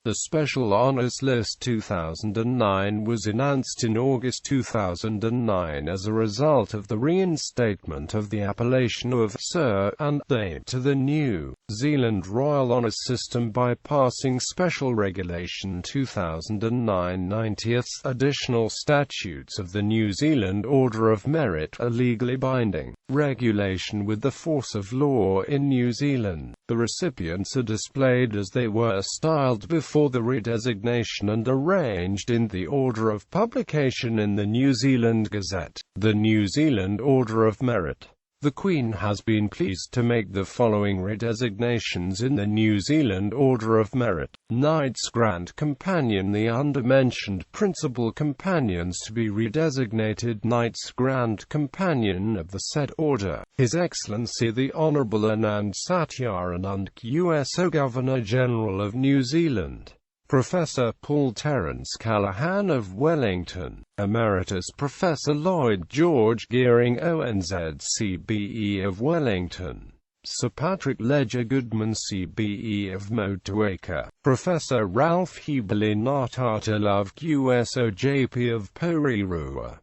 The Special Honours List 2009 was announced in August 2009 as a result of the reinstatement of the appellation of Sir and they to the New Zealand Royal Honours System by passing Special Regulation 2009 90th additional statutes of the New Zealand Order of Merit, a legally binding regulation with the force of law in New Zealand. The recipients are displayed as they were styled before the redesignation and arranged in the order of publication in the New Zealand Gazette. The New Zealand Order of Merit. The Queen has been pleased to make the following redesignations in the New Zealand Order of Merit. Knights Grand Companion. The undermentioned principal companions to be redesignated Knights Grand Companion of the said order: His Excellency the Honourable Anand Satyaranand, USO Governor-General of New Zealand. Professor Paul Terence Callaghan of Wellington. Emeritus Professor Lloyd George Gearing ONZ CBE of Wellington. Sir Patrick Ledger Goodman CBE of Motueka. Professor Ralph Hebeli Natata Love USO JP of Porirua.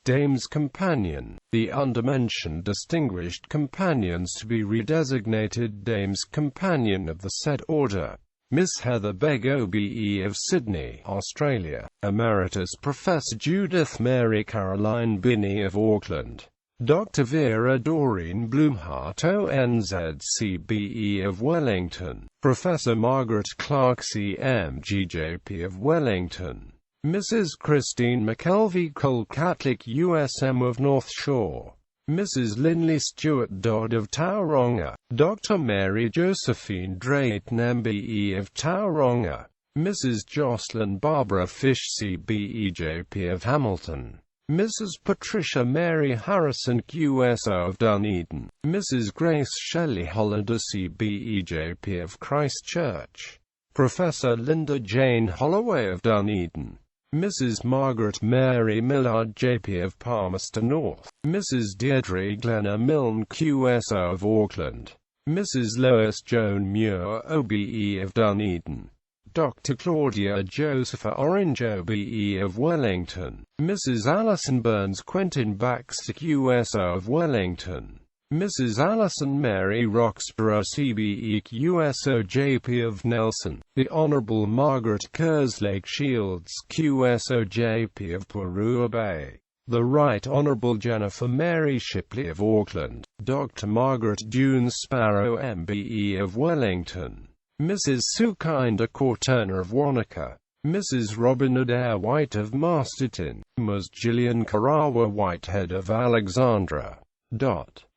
Dames Companion. The undermentioned distinguished companions to be redesignated Dames Companion of the said order: Miss Heather Begg OBE of Sydney, Australia. Emeritus Professor Judith Mary Caroline Binney of Auckland. Dr. Vera Doreen Blumhart ONZ CBE of Wellington. Professor Margaret Clark CMGJP of Wellington. Mrs. Christine McKelvey Cole Catholic USM of North Shore. Mrs. Linley Stewart Dodd of Tauranga. Dr. Mary Josephine Drayton MBE of Tauranga. Mrs. Jocelyn Barbara Fish CBEJP of Hamilton. Mrs. Patricia Mary Harrison QSO of Dunedin. Mrs. Grace Shelley Hollander CBEJP of Christchurch. Professor Linda Jane Holloway of Dunedin. Mrs. Margaret Mary Millard JP of Palmerston North. Mrs. Deirdre Glenna Milne QSO of Auckland. Mrs. Lois Joan Muir OBE of Dunedin. Dr. Claudia Josepha Orange OBE of Wellington. Mrs. Alison Burns Quentin Baxter QSO of Wellington. Mrs. Alison Mary Roxburgh CBE QSO JP of Nelson. The Honourable Margaret Kerslake Shields QSO JP of Purua Bay. The Right Honourable Jennifer Mary Shipley of Auckland. Dr. Margaret Dune Sparrow MBE of Wellington. Mrs. Sukinda Corturner of Wanaka. Mrs. Robin Adair White of Masterton. Ms. Gillian Karawa Whitehead of Alexandra.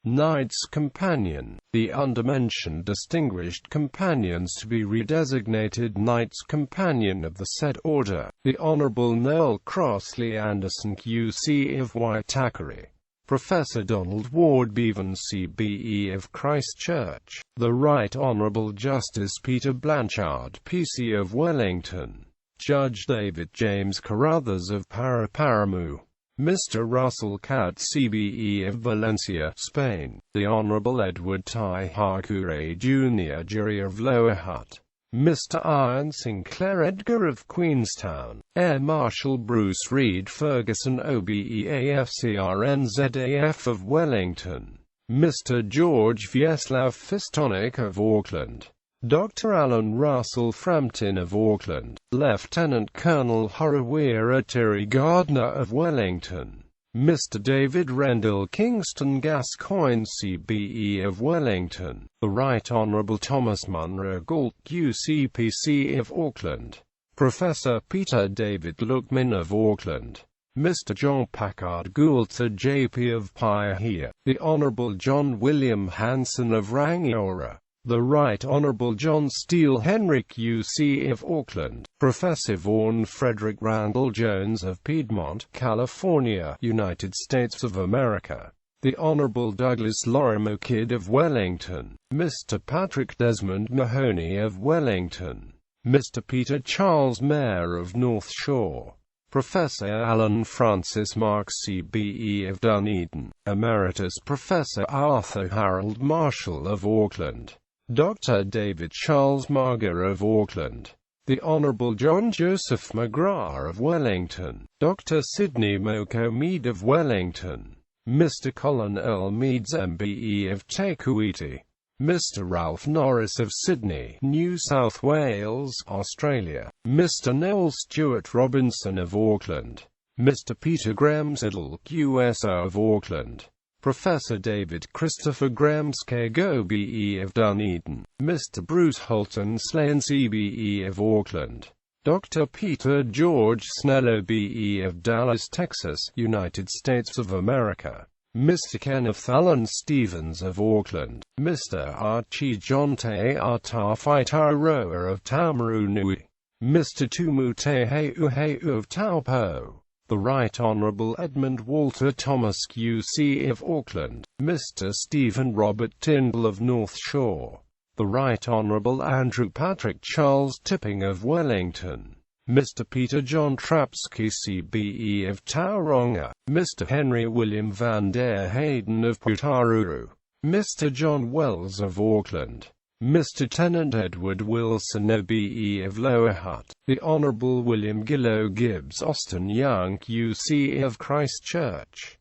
Knights Companion. The undermentioned distinguished companions to be redesignated Knights Companion of the said order: the Honourable Noel Crossley Anderson QC of Waitakere. Professor Donald Ward Bevan CBE of Christchurch. The Right Honourable Justice Peter Blanchard PC of Wellington. Judge David James Carruthers of Paraparamu. Mr. Russell Cat CBE of Valencia, Spain. The Honourable Edward Tai Hakure Jr. Jury of Lower Hutt. Mr. Ian Sinclair Edgar of Queenstown. Air Marshal Bruce Reid Ferguson OBEAFCRNZAF of Wellington. Mr. George Vyacheslav Fistonik of Auckland. Dr. Alan Russell Frampton of Auckland. Lieutenant Colonel Harawira Terry Gardner of Wellington. Mr. David Rendell Kingston Gascoigne CBE of Wellington. The Right Honourable Thomas Munro Galt UCPC of Auckland. Professor Peter David Lookman of Auckland. Mr. John Packard Goulter JP of Paihia. The Honourable John William Hanson of Rangiora. The Right Honourable John Steele Henrik UC of Auckland. Professor Vaughan Frederick Randall Jones of Piedmont, California, United States of America. The Honourable Douglas Lorimer Kidd of Wellington. Mr. Patrick Desmond Mahoney of Wellington. Mr. Peter Charles Mayer of North Shore. Professor Alan Francis Marks CBE of Dunedin. Emeritus Professor Arthur Harold Marshall of Auckland. Dr. David Charles Marger of Auckland. the Honourable John Joseph McGrath of Wellington, Dr. Sidney Moko Mead of Wellington, Mr. Colin Earl Meads MBE of Takuiti, Mr. Ralph Norris of Sydney, New South Wales, Australia, Mr. Noel Stewart Robinson of Auckland, Mr. Peter Graham Sidle, QSO of Auckland, Professor David Christopher Graham Skago BE of Dunedin, Mr. Bruce Holton Slain CBE of Auckland, Dr. Peter George Snello BE of Dallas, Texas, United States of America, Mr. Kenneth Allen Stevens of Auckland, Mr. Archie John Te Atafaitaroa of Taumarunui, Mr. Tumu Te Heu of Taupo, the Right Honourable Edmund Walter Thomas QC of Auckland, Mr. Stephen Robert Tyndall of North Shore, the Right Honourable Andrew Patrick Charles Tipping of Wellington, Mr. Peter John Trapsky CBE of Tauranga, Mr. Henry William van der Hayden of Putaruru, Mr. John Wells of Auckland, Mr. Tenant Edward Wilson OBE of Lower Hutt, the Honourable William Gillow Gibbs Austin Young QC of Christchurch.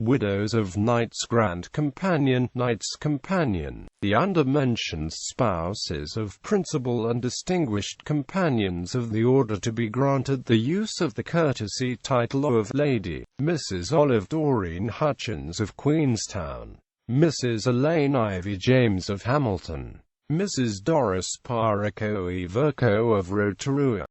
Widows of Knights Grand Companion, Knights Companion, the undermentioned spouses of principal and distinguished companions of the order to be granted the use of the courtesy title of Lady, Mrs. Olive Doreen Hutchins of Queenstown, Mrs. Elaine Ivy James of Hamilton, Mrs. Doris Parakoe Verco of Rotorua,